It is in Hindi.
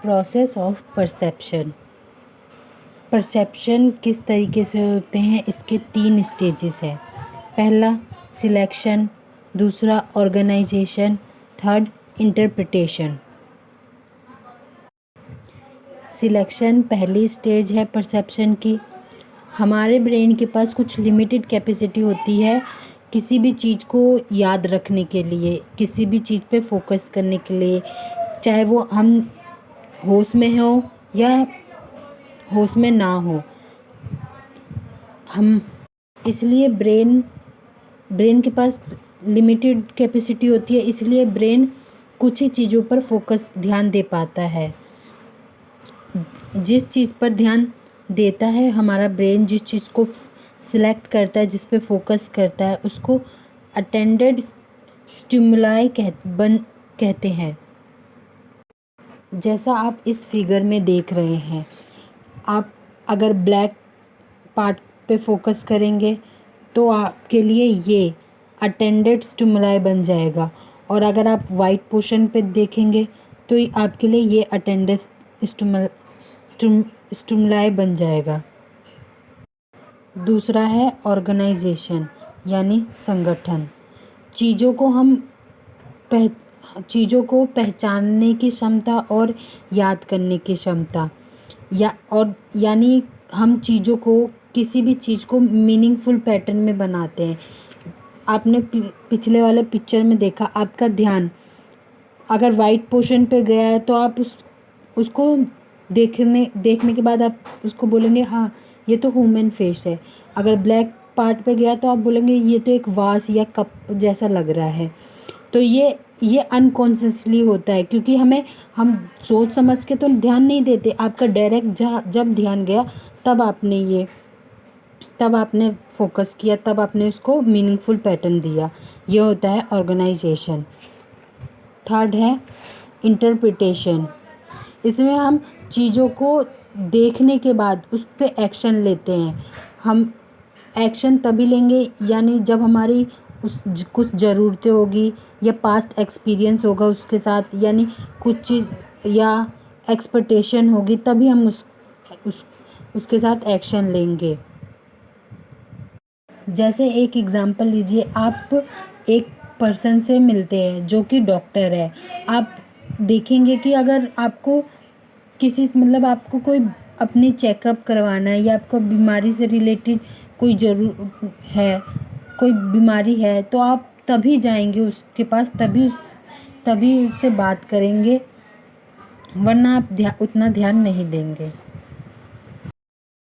Process of perception. परसेप्शन किस तरीके से होते हैं, इसके 3 स्टेजेस हैं। पहला सिलेक्शन, दूसरा ऑर्गेनाइजेशन, थर्ड इंटरप्रिटेशन। सिलेक्शन पहली स्टेज है परसेप्शन की। हमारे ब्रेन के पास कुछ लिमिटेड कैपेसिटी होती है किसी भी चीज़ को याद रखने के लिए, किसी भी चीज़ पे फोकस करने के लिए, चाहे वो हम होश में हो या होश में ना हो। हम इसलिए ब्रेन के पास लिमिटेड कैपेसिटी होती है, इसलिए ब्रेन कुछ ही चीज़ों पर फोकस ध्यान दे पाता है। जिस चीज़ पर ध्यान देता है हमारा ब्रेन, जिस चीज़ को सिलेक्ट करता है, जिस पे फोकस करता है, उसको अटेंडेड स्टिमुलाई कहते हैं। जैसा आप इस फिगर में देख रहे हैं, आप अगर ब्लैक पार्ट पे फोकस करेंगे तो आपके लिए ये अटेंडेड स्टिमुलाई बन जाएगा, और अगर आप वाइट पोर्शन पे देखेंगे तो आपके लिए ये अटेंडेड स्टिमुलाई बन जाएगा। दूसरा है ऑर्गेनाइजेशन यानी संगठन। चीज़ों को पहचानने की क्षमता और याद करने की क्षमता, यानी हम चीज़ों को, किसी भी चीज़ को मीनिंगफुल पैटर्न में बनाते हैं। आपने पिछले वाले पिक्चर में देखा, आपका ध्यान अगर वाइट पोर्शन पे गया है तो आप उसको देखने के बाद आप उसको बोलेंगे हाँ ये तो ह्यूमन फेस है। अगर ब्लैक पार्ट पे गया तो आप बोलेंगे ये तो एक वास या कप जैसा लग रहा है। तो ये अनकॉन्शियसली होता है, क्योंकि हम सोच समझ के तो ध्यान नहीं देते। आपका डायरेक्ट जब ध्यान गया तब आपने फोकस किया, तब आपने उसको मीनिंगफुल पैटर्न दिया। ये होता है ऑर्गेनाइजेशन। थर्ड है इंटरप्रिटेशन। इसमें हम चीज़ों को देखने के बाद उस पर एक्शन लेते हैं। हम एक्शन तभी लेंगे यानी जब हमारी कुछ ज़रूरतें होगी या पास्ट एक्सपीरियंस होगा उसके साथ, यानी कुछ चीज़ या एक्सपेक्टेशन होगी, तभी हम उसके साथ एक्शन लेंगे। जैसे एक एग्ज़ाम्पल लीजिए, आप एक पर्सन से मिलते हैं जो कि डॉक्टर है। आप देखेंगे कि अगर आपको आपको कोई अपनी चेकअप करवाना है या आपको बीमारी से रिलेटेड कोई कोई बीमारी है, तो आप तभी जाएंगे उसके पास, तभी उससे बात करेंगे, वरना आप उतना ध्यान नहीं देंगे।